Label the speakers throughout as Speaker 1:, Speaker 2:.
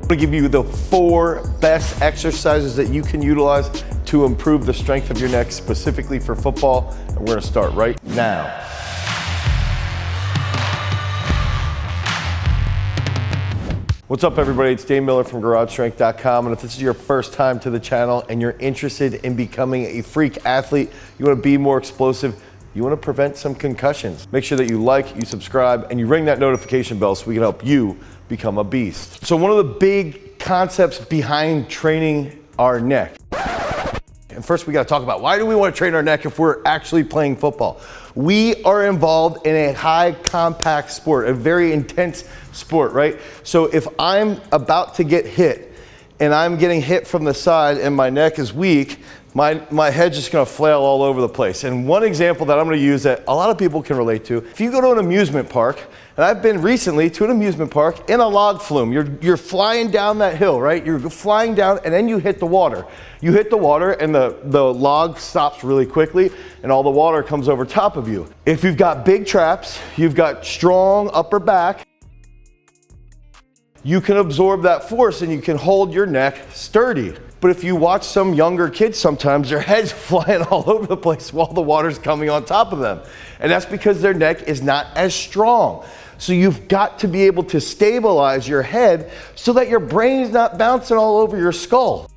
Speaker 1: I'm gonna give you the 4 best exercises that you can utilize to improve the strength of your neck specifically for football. And we're gonna start right now. What's up everybody, it's Dane Miller from GarageStrength.com, and if this is your first time to the channel and you're interested in becoming a freak athlete, you wanna be more explosive, you wanna prevent some concussions, make sure that you like, you subscribe, and you ring that notification bell so we can help you become a beast. So one of the big concepts behind training our neck. And first we gotta talk about, why do we wanna train our neck if we're actually playing football? We are involved in a high contact sport, a very intense sport, right? So if I'm about to get hit and I'm getting hit from the side and my neck is weak, my head's just gonna flail all over the place. And one example that I'm gonna use that a lot of people can relate to, if you go to an amusement park, and I've been recently to an amusement park in a log flume, you're flying down that hill, right? You're flying down and then you hit the water. You hit the water and the log stops really quickly and all the water comes over top of you. If you've got big traps, you've got strong upper back, you can absorb that force and you can hold your neck sturdy. But if you watch some younger kids sometimes, their head's flying all over the place while the water's coming on top of them. And that's because their neck is not as strong. So you've got to be able to stabilize your head so that your brain's not bouncing all over your skull.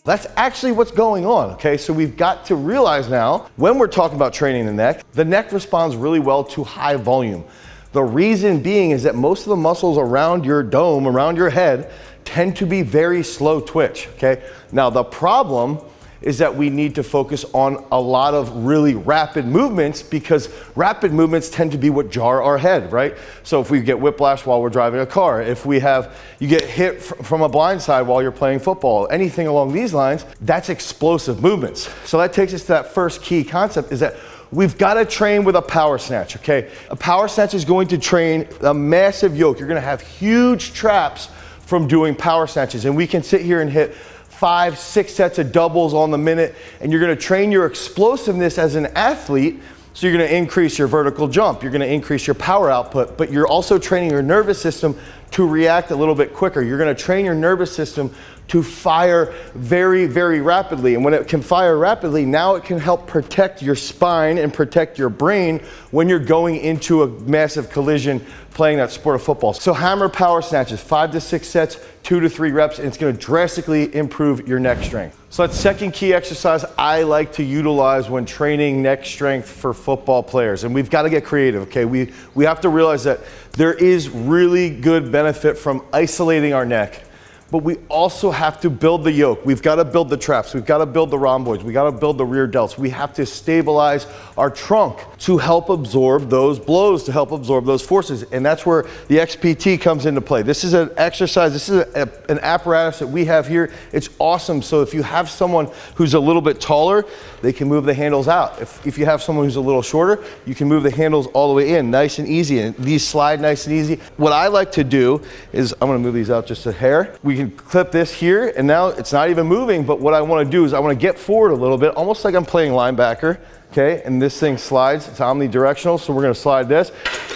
Speaker 1: That's actually what's going on, okay? So we've got to realize now, when we're talking about training the neck responds really well to high volume. The reason being is that most of the muscles around your dome, around your head, tend to be very slow twitch, okay? Now the problem is that we need to focus on a lot of really rapid movements because rapid movements tend to be what jar our head, right? So if we get whiplash while we're driving a car, if you get hit from a blind side while you're playing football, anything along these lines, that's explosive movements. So that takes us to that first key concept, is that we've got to train with a power snatch, okay? A power snatch is going to train a massive yoke. You're going to have huge traps from doing power snatches, and we can sit here and hit 5, 6 sets of doubles on the minute, and you're gonna train your explosiveness as an athlete, so you're gonna increase your vertical jump, you're gonna increase your power output, but you're also training your nervous system to react a little bit quicker. You're gonna train your nervous system to fire very, very rapidly. And when it can fire rapidly, now it can help protect your spine and protect your brain when you're going into a massive collision playing that sport of football. So hammer power snatches, 5 to 6 sets, 2 to 3 reps, and it's gonna drastically improve your neck strength. So that second key exercise I like to utilize when training neck strength for football players. And we've gotta get creative, okay? We have to realize that there is really good benefit from isolating our neck, but we also have to build the yoke. We've got to build the traps. We've got to build the rhomboids. We got to build the rear delts. We have to stabilize our trunk to help absorb those blows, to help absorb those forces. And that's where the XPT comes into play. This is an exercise, this is an apparatus that we have here. It's awesome. So if you have someone who's a little bit taller, they can move the handles out. If you have someone who's a little shorter, you can move the handles all the way in, nice and easy. And these slide nice and easy. What I like to do is, I'm gonna move these out just a hair. We can clip this here, and now it's not even moving, but what I wanna do is I wanna get forward a little bit, almost like I'm playing linebacker, okay? And this thing slides, it's omnidirectional, so we're gonna slide this,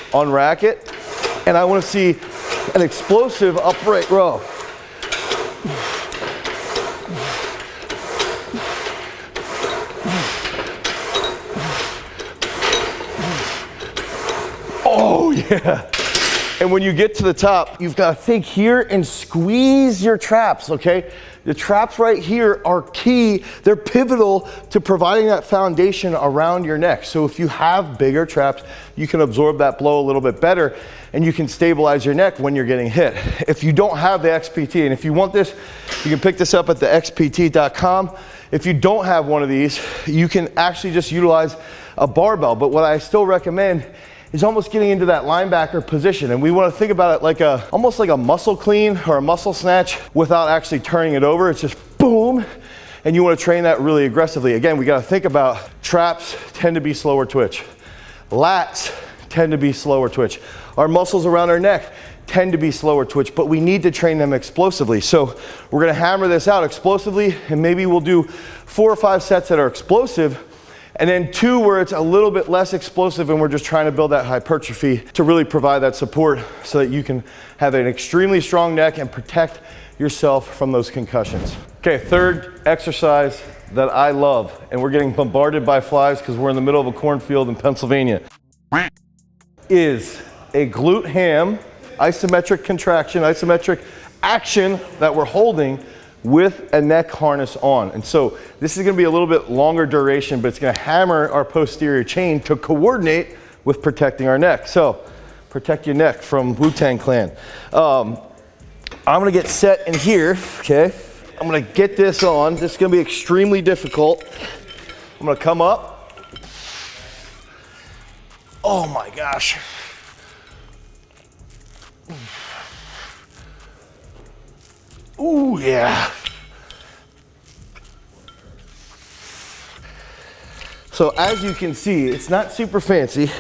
Speaker 1: unrack it, and I wanna see an explosive upright row. Oh yeah. And when you get to the top, you've got to think here and squeeze your traps, okay? The traps right here are key. They're pivotal to providing that foundation around your neck. So if you have bigger traps, you can absorb that blow a little bit better and you can stabilize your neck when you're getting hit. If you don't have the XPT, and if you want this, you can pick this up at the xpt.com. If you don't have one of these, you can actually just utilize a barbell. But what I still recommend is almost getting into that linebacker position. And we want to think about it like almost like a muscle clean or a muscle snatch without actually turning it over. It's just boom. And you want to train that really aggressively. Again, we got to think about traps tend to be slower twitch. Lats tend to be slower twitch. Our muscles around our neck tend to be slower twitch, but we need to train them explosively. So we're going to hammer this out explosively, and maybe we'll do 4 or 5 sets that are explosive. And then 2, where it's a little bit less explosive and we're just trying to build that hypertrophy to really provide that support so that you can have an extremely strong neck and protect yourself from those concussions. Okay, 3rd exercise that I love, and we're getting bombarded by flies because we're in the middle of a cornfield in Pennsylvania, is a glute ham, isometric contraction, isometric action that we're holding with a neck harness on. And so this is gonna be a little bit longer duration, but it's gonna hammer our posterior chain to coordinate with protecting our neck. So protect your neck from Wu-Tang Clan. I'm gonna get set in here, okay? I'm gonna get this on. This is gonna be extremely difficult. I'm gonna come up. Oh my gosh. Ooh, yeah. So as you can see, it's not super fancy,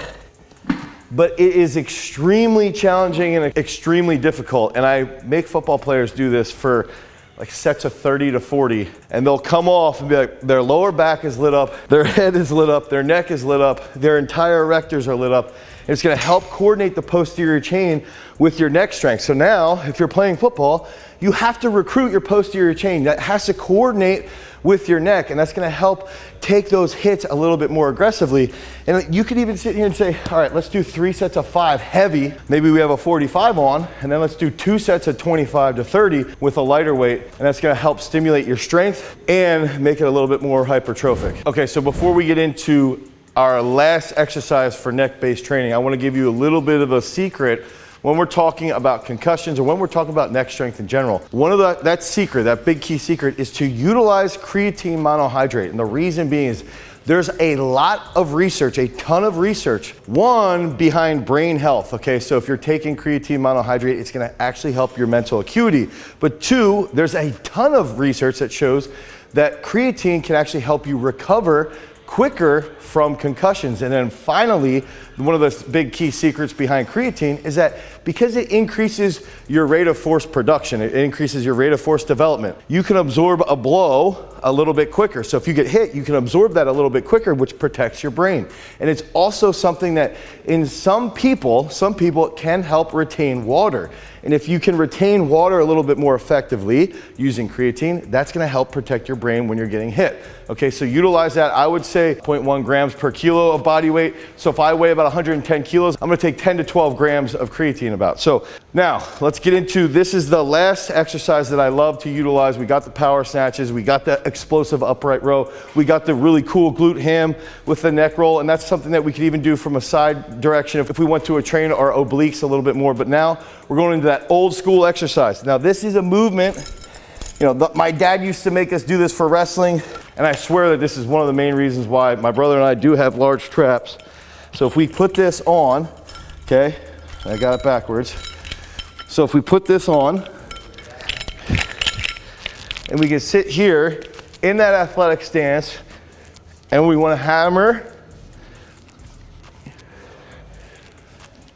Speaker 1: but it is extremely challenging and extremely difficult. And I make football players do this for like sets of 30 to 40, and they'll come off and be like, their lower back is lit up, their head is lit up, their neck is lit up, their entire erectors are lit up. And it's gonna help coordinate the posterior chain with your neck strength. So now, if you're playing football, you have to recruit your posterior chain. That has to coordinate with your neck, and that's gonna help take those hits a little bit more aggressively. And you could even sit here and say, all right, let's do 3 sets of 5 heavy. Maybe we have a 45 on, and then let's do 2 sets of 25 to 30 with a lighter weight. And that's gonna help stimulate your strength and make it a little bit more hypertrophic. Okay, so before we get into our last exercise for neck-based training, I wanna give you a little bit of a secret when we're talking about concussions or when we're talking about neck strength in general. One of that secret, that big key secret, is to utilize creatine monohydrate. And the reason being is there's a lot of research, a ton of research, one, behind brain health, okay? So if you're taking creatine monohydrate, it's gonna actually help your mental acuity. But 2, there's a ton of research that shows that creatine can actually help you recover quicker from concussions. And then finally, one of the big key secrets behind creatine is that because it increases your rate of force production, it increases your rate of force development, you can absorb a blow a little bit quicker. So if you get hit, you can absorb that a little bit quicker, which protects your brain. And it's also something that in some people it can help retain water. And if you can retain water a little bit more effectively using creatine, that's gonna help protect your brain when you're getting hit. Okay, so utilize that. I would say 0.1 grams per kilo of body weight. So if I weigh about 110 kilos, I'm gonna take 10 to 12 grams of creatine about. So now let's get into, this is the last exercise that I love to utilize. We got the power snatches, we got the explosive upright row, we got the really cool glute ham with the neck roll, and that's something that we could even do from a side direction if we went to train our obliques a little bit more. But now we're going into that old school exercise. Now this is a movement, you know, my dad used to make us do this for wrestling, and I swear that this is one of the main reasons why my brother and I do have large traps. So if we put this on, okay, I got it backwards. So if we put this on, and we can sit here in that athletic stance, and we want to hammer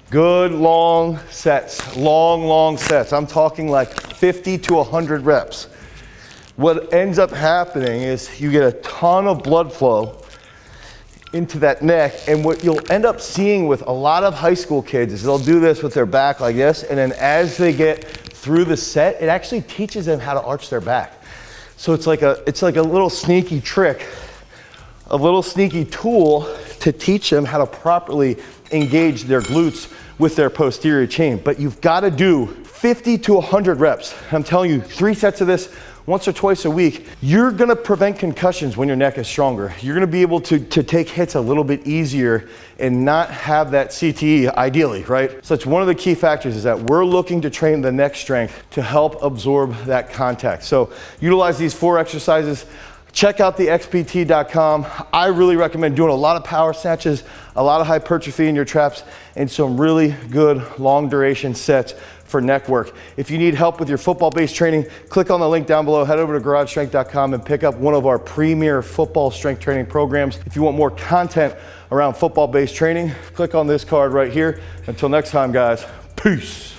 Speaker 1: good long sets, long sets. I'm talking like 50 to 100 reps. What ends up happening is you get a ton of blood flow into that neck, and what you'll end up seeing with a lot of high school kids is they'll do this with their back like this, and then as they get through the set, it actually teaches them how to arch their back. So it's like a little sneaky trick, a little sneaky tool to teach them how to properly engage their glutes with their posterior chain. But you've got to do 50 to 100 reps. I'm telling you, 3 sets of this once or twice a week. You're gonna prevent concussions when your neck is stronger. You're gonna be able to take hits a little bit easier and not have that CTE, ideally, right? So it's one of the key factors is that we're looking to train the neck strength to help absorb that contact. So utilize these 4 exercises. Check out the xpt.com. I really recommend doing a lot of power snatches, a lot of hypertrophy in your traps, and some really good long duration sets for neck work. If you need help with your football-based training, click on the link down below, head over to garagestrength.com and pick up one of our premier football strength training programs. If you want more content around football-based training, click on this card right here. Until next time, guys, peace.